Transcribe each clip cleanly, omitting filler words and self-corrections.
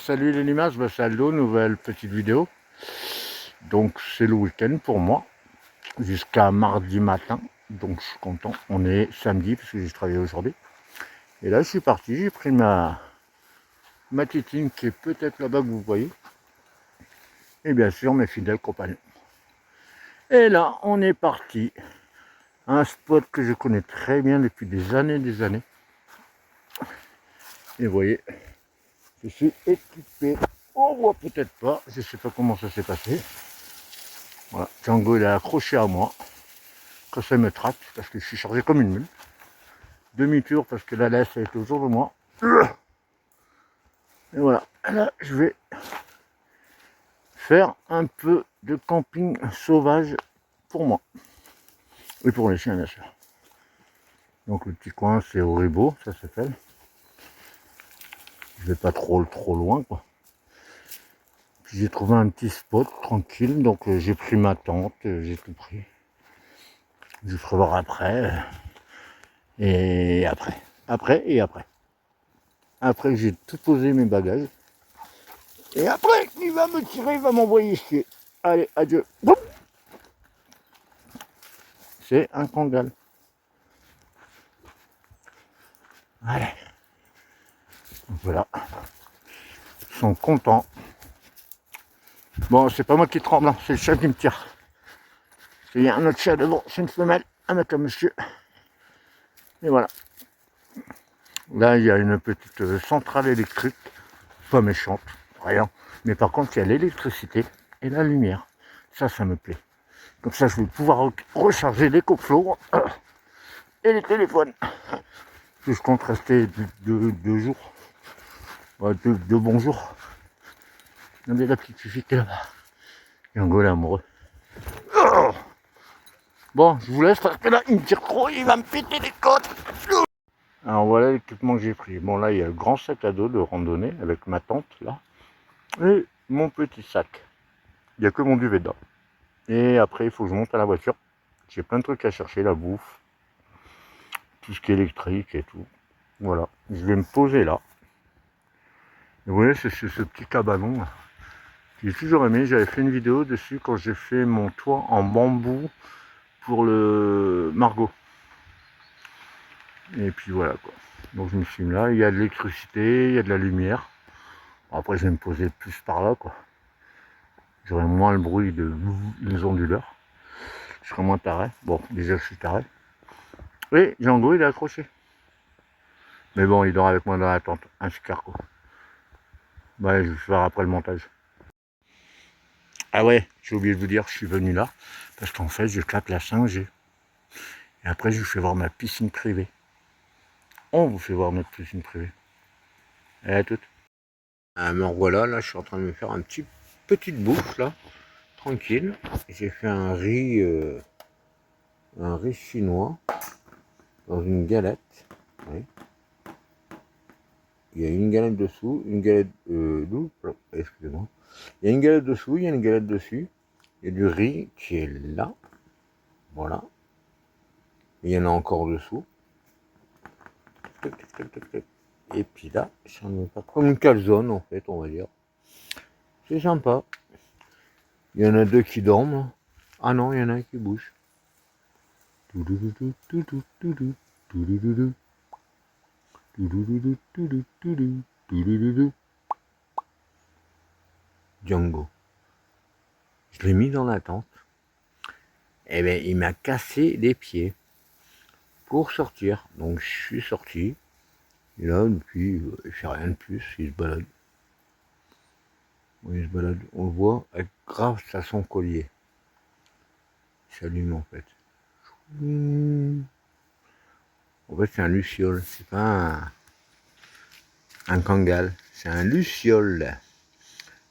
salut les limaces, salut, nouvelle petite vidéo. Donc c'est le week-end pour moi, jusqu'à mardi matin. Donc je suis content, on est samedi parce que j'ai travaillé aujourd'hui. Et là je suis parti, j'ai pris ma titine qui est peut-être là-bas que vous voyez. Et bien sûr mes fidèles compagnons. Et là on est parti. Un spot que je connais très bien depuis des années. Et vous voyez, je suis équipé. On voit peut-être pas, je sais pas comment ça s'est passé. Voilà, Django il est accroché à moi. Quand ça me traque, parce que je suis chargé comme une mule. Demi-tour parce que la laisse est autour de moi. Et voilà, là je vais faire un peu de camping sauvage pour moi. Et pour les chiens bien sûr. Donc le petit coin c'est Oribo, ça s'appelle. Je vais pas trop loin quoi. Puis j'ai trouvé un petit spot tranquille, donc j'ai pris ma tente, j'ai tout pris. Je ferai voir après. Et après. Après j'ai tout posé mes bagages. Et après, il va me tirer, il va m'envoyer chier. Allez, adieu. C'est un kangal. Allez. Donc voilà. Ils sont contents. Bon, c'est pas moi qui tremble, hein, c'est le chat qui me tire. Il y a un autre chat devant, c'est une femelle, un mec à monsieur. Et voilà. Là, il y a une petite centrale électrique. Pas méchante, rien. Mais par contre, il y a l'électricité et la lumière. Ça me plaît. Comme ça, je vais pouvoir recharger les copflots et les téléphones. Je compte rester deux jours. Deux bons jours. Regardez la petite fille qui est là-bas. Django est amoureux. Oh, bon, je vous laisse parce que là, il me tire trop, il va me péter les côtes. Alors voilà l'équipement que j'ai pris. Bon là, il y a le grand sac à dos de randonnée avec ma tente là. Et mon petit sac. Il n'y a que mon duvet dedans. Et après, il faut que je monte à la voiture. J'ai plein de trucs à chercher, la bouffe, tout ce qui est électrique et tout. Voilà, je vais me poser là. Et vous voyez, c'est ce petit cabanon là. J'ai toujours aimé, j'avais fait une vidéo dessus quand j'ai fait mon toit en bambou pour le Margot. Et puis voilà quoi. Donc je me suis mis là, il y a de l'électricité, il y a de la lumière. Bon, après je vais me poser plus par là quoi. J'aurai moins le bruit des onduleurs. Je serai moins taré. Bon, déjà je suis taré. Et Django il est accroché. Mais bon, il dort avec moi dans la tente. Un super quoi. Ouais, je vais faire après le montage. Ah ouais, j'ai oublié de vous dire, je suis venu là. Parce qu'en fait, je claque la 5G. Et après, je vous fais voir ma piscine privée. On vous fait voir notre piscine privée. Et à toutes. Ah, me revoilà, là, je suis en train de me faire un petite bouffe, là, tranquille. J'ai fait un riz chinois dans une galette. Oui. Il y a une galette dessous, une galette excusez-moi. Il y a une galette dessous, il y a une galette dessus. Il y a du riz qui est là. Voilà. Il y en a encore dessous. Et puis là, j'en ai pas comme une calzone en fait, on va dire. C'est sympa. Il y en a deux qui dorment. Ah non, il y en a un qui bouge. Django. Je l'ai mis dans la tente. Et bien, il m'a cassé les pieds pour sortir. Donc, je suis sorti. Et là, depuis, il fait rien de plus. Il se balade. Il se balade. On le voit grâce à son collier. Il s'allume en fait. En fait, c'est un luciole. C'est pas un kangal. C'est un luciole.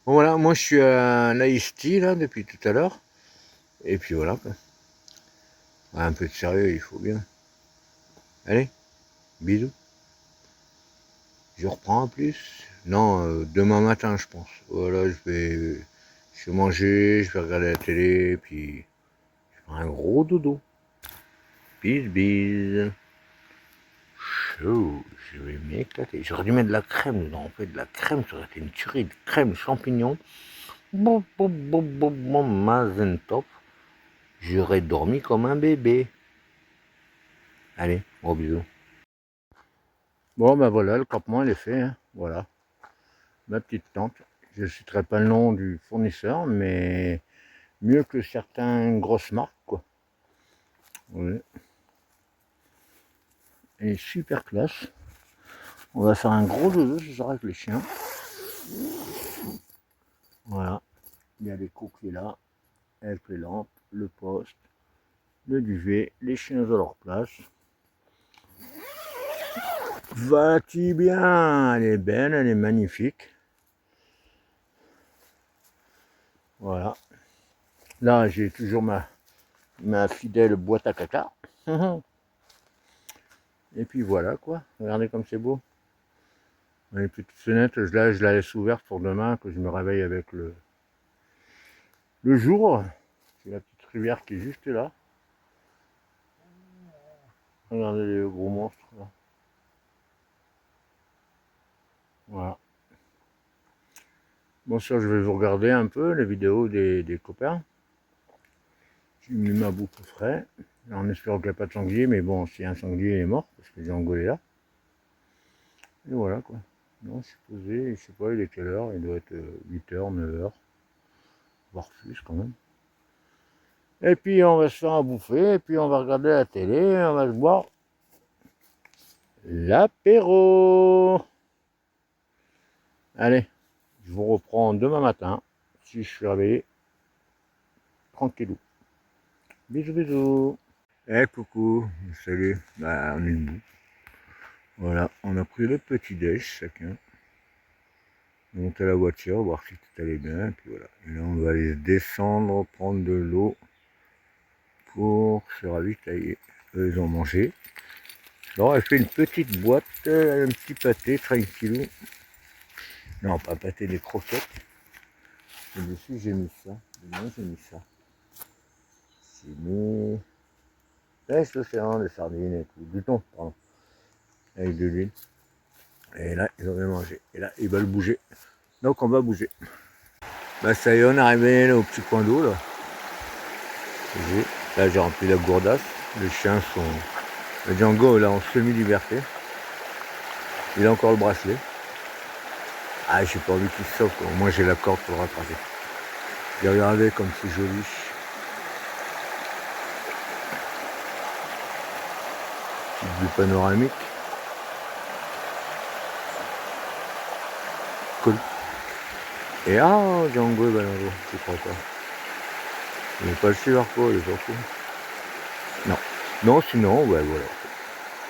Bon, voilà, moi je suis à un iced tea là depuis tout à l'heure. Et puis voilà quoi. Un peu de sérieux, il faut bien. Allez, bisous. Je reprends en plus. Non, demain matin je pense. Voilà, je vais manger, je vais regarder la télé, puis je ferai un gros dodo. Bis bis. chaud, je vais m'éclater. J'aurais dû mettre de la crème dedans. En fait, de la crème, ça aurait été une tuerie de crème, champignons. Boum, boum, boum, boum, boum, mazen top. J'aurais dormi comme un bébé. Allez, gros bisous. Bon, ben voilà, le campement, il est fait. Hein. Voilà, ma petite tente. Je ne citerai pas le nom du fournisseur, mais mieux que certaines grosses marques, quoi. Ouais. Elle est super classe. On va faire un gros dodo ce soir avec les chiens. Voilà. Il y a les coquilles là, avec les lampes, le poste, le duvet, les chiens à leur place. Va-t-il bien? Elle est belle, elle est magnifique. Voilà. Là, j'ai toujours ma fidèle boîte à caca. Et puis voilà quoi. Regardez comme c'est beau. Les petites fenêtres, là, je la laisse ouverte pour demain, que je me réveille avec le jour. C'est la petite rivière qui est juste là. Regardez les gros monstres là. Voilà. Bon, sûr, je vais vous regarder un peu les vidéos des copains. J'ai mis ma boucle frais, en espérant qu'il n'y a pas de sanglier, mais bon, s'il y a un sanglier, il est mort, parce que j'ai engolé là. Et voilà quoi. Non, je suis posé, je sais pas, il est quelle heure, il doit être 8h, 9h, voire plus quand même. Et puis on va se faire à bouffer, et puis on va regarder la télé, on va se boire l'apéro. Allez, je vous reprends demain matin, si je suis réveillé, tranquillou. Bisous, bisous. Eh coucou, salut, bah, on est debout. Voilà, on a pris le petit déj chacun. On monte à la voiture, voir si tout allait bien, et puis voilà. Et là on va aller descendre, prendre de l'eau pour se ravitailler. Eux ils ont mangé. Alors elle fait une petite boîte, un petit pâté tranquillou. Non, pas pâté, des croquettes. Et dessus j'ai mis ça. Moi j'ai mis ça. J'ai mis pêche l'océan, des sardines et tout. Du thon, pardon. Avec de l'huile. Et là, ils ont bien mangé. Et là, ils veulent bouger. Donc on va bouger. Bah ça y est, on est arrivé là, au petit coin d'eau là. Là j'ai rempli la gourdasse. Les chiens sont. Le Django là en semi-liberté. Il a encore le bracelet. Ah, j'ai pas envie qu'il se sauve. Moi j'ai la corde pour le rattraper. Et regardez comme c'est joli. Petite vue panoramique. Cool. Et ah, Django est balancé, je crois pas. Il n'est pas le suivre quoi, il est pas fou. Non. Non, sinon, ouais, voilà.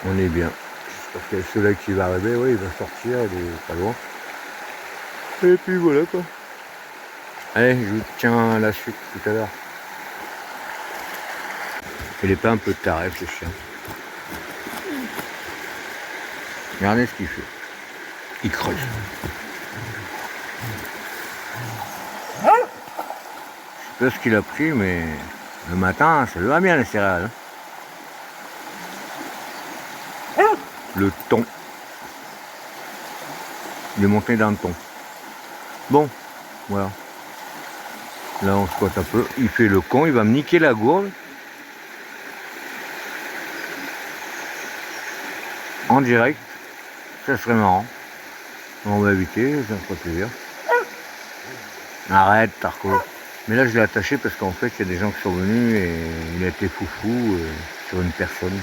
On est bien. Parce que celui-là qui va arriver, oui, il va sortir, il est pas loin. Et puis voilà quoi. Allez, je vous tiens à la suite tout à l'heure. Il est pas un peu taré ce chien. Regardez ce qu'il fait. Il creuse. Je sais pas ce qu'il a pris, mais le matin, ça lui va bien les céréales. Le thon. Il est monté dans le thon. Bon, voilà. Là, on squatte un peu. Il fait le con, il va me niquer la gourde. En direct. Ça serait marrant. On va éviter, ça me ferait plaisir. Arrête, Tarko. Mais là, je l'ai attaché parce qu'en fait, il y a des gens qui sont venus et il a été foufou sur une personne.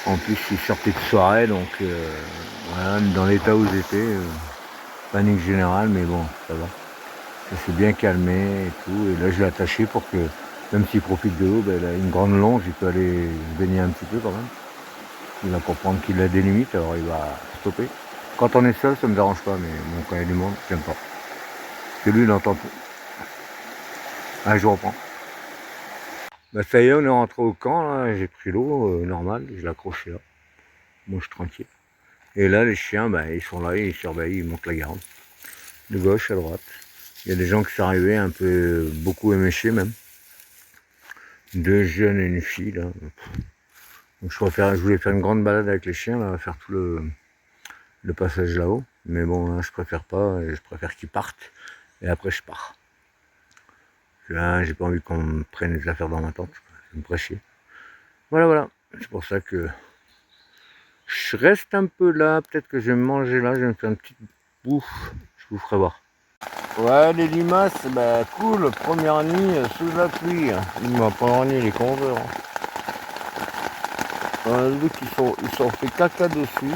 En plus, il sortait de soirée, donc voilà, dans l'état où j'étais, panique générale, mais bon, ça va. Ça s'est bien calmé et tout. Et là, je l'ai attaché pour que, même s'il profite de l'eau, ben, il a une grande longe, il peut aller se baigner un petit peu quand même. Il va comprendre qu'il a des limites, alors il va stopper. Quand on est seul, ça me dérange pas, mais bon, quand il y a du monde, j'aime pas. Parce que lui, il entend tout. Allez, je reprends. Bah ça y est, on est rentré au camp, j'ai pris l'eau normale, je l'ai accroché là. Moi je suis tranquille. Et là les chiens, bah, ils sont là, ils surveillent, ils montent la garde. De gauche à droite. Il y a des gens qui sont arrivés un peu, beaucoup éméchés même. Deux jeunes et une fille là. Donc je voulais faire une grande balade avec les chiens, là, faire tout le passage là-haut. Mais bon, là, je préfère pas, et je préfère qu'ils partent. Et après, je pars. Là, j'ai pas envie qu'on me prenne les affaires dans ma tente. Ça me ferait chier. Voilà, voilà. C'est pour ça que je reste un peu là. Peut-être que je vais me manger là. Je vais me faire une petite bouffe. Je vous ferai voir. Ouais, les limaces, bah cool. Première nuit sous la pluie. Première nuit, il est 11h. On a vu qu'ils sont fait caca dessus.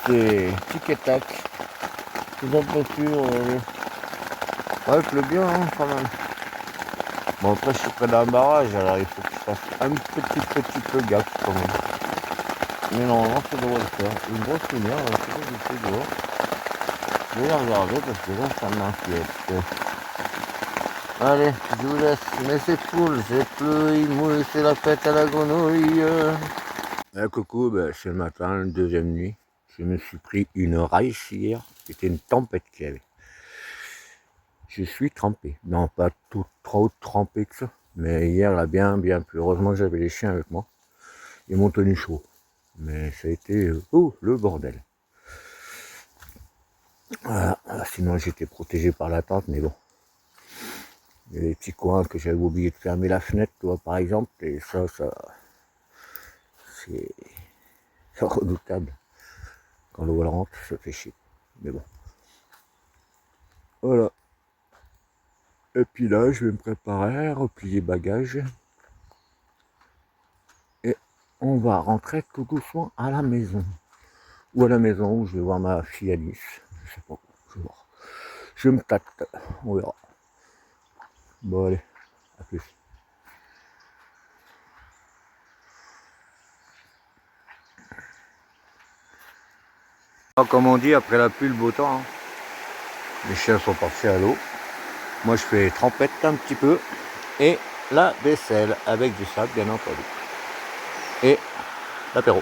C'est tic et tac. Ils ont pas pu. Ouais, il pleut bien, hein, quand même. Bon, après, je suis près d'un barrage, alors il faut que je fasse un petit peu gaffe, quand même. Mais normalement, ça devrait le faire. Une grosse lumière, je sais pas du tout dehors. Je vais la regarder parce que là, ça m'inquiète. Allez, je vous laisse. Mais c'est cool, j'ai plu, il mouille, c'est la fête à la grenouille. Coucou, c'est le matin, la deuxième nuit. Je me suis pris une race hier. C'était une tempête qu'il y avait. Je suis trempé. Non, pas tout trop trempé que ça. Mais hier, là, bien plu. Heureusement que j'avais les chiens avec moi. Ils m'ont tenu chaud. Mais ça a été le bordel. Voilà. Sinon, j'étais protégé par la tente, mais bon. Il y a des petits coins que j'avais oublié de fermer la fenêtre, toi, par exemple. Et ça, c'est redoutable. Quand l'eau rentre, ça fait chier. Mais bon. Voilà. Et puis là, je vais me préparer à replier bagages. Et on va rentrer tout doucement à la maison. Ou à la maison où je vais voir ma fille Alice. Je sais pas, je vais voir. Je me tâte, on verra. Bon allez, à plus. Comme on dit, après la pluie, le beau temps. Hein. Les chiens sont partis à l'eau. Moi, je fais trempette un petit peu. Et la vaisselle avec du sable, bien entendu. Et l'apéro.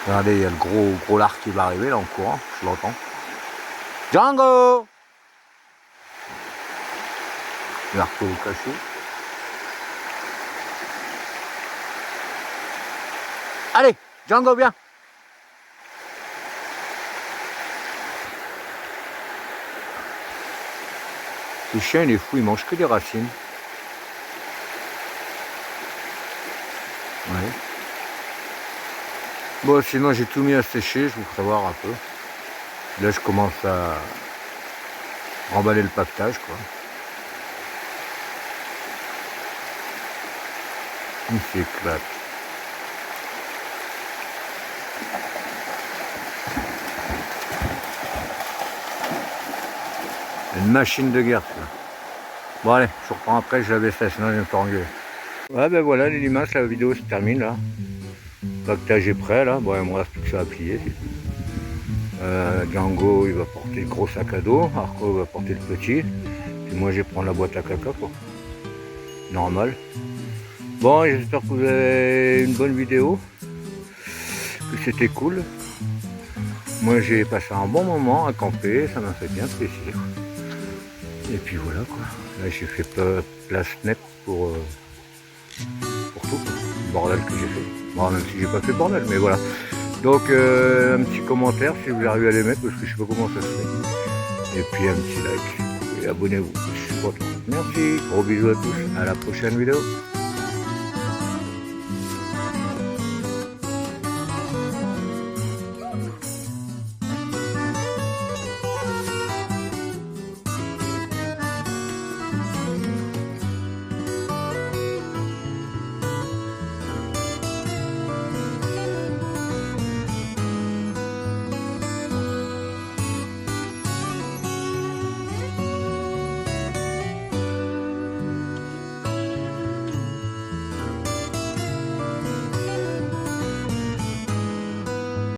Regardez, il y a le gros lard qui va arriver là en courant, je l'entends. Django! L'arceau caché. Allez, Django, viens! Le chien, il est fou, il mange que des racines. Ouais. Bon, sinon, j'ai tout mis à sécher, je vous ferai voir un peu. Là, je commence à remballer le paquetage, quoi. Il s'éclate. Une machine de guerre, quoi. Bon, allez, je reprends après, je la vaisselle, sinon je vais me faire engueuler. Ouais, ben voilà, les limaces, la vidéo se termine, là. Le paquetage est prêt, là. Bon, il me reste plus que ça à plier. Django, il va porter le gros sac à dos. Arco va porter le petit. Et moi, je vais prendre la boîte à caca, quoi. Normal. Bon, j'espère que vous avez une bonne vidéo. Que c'était cool. Moi, j'ai passé un bon moment à camper. Ça m'a fait bien plaisir. Et puis voilà, quoi. Là, j'ai fait place nette pour tout, quoi. Le bordel que j'ai fait. Bon, même si j'ai pas fait bordel, mais voilà. Donc, un petit commentaire si vous arrivez à les mettre, parce que je sais pas comment ça se fait. Et puis un petit like. Et abonnez-vous. Je suis content. Merci. Gros bisous à tous. À la prochaine vidéo.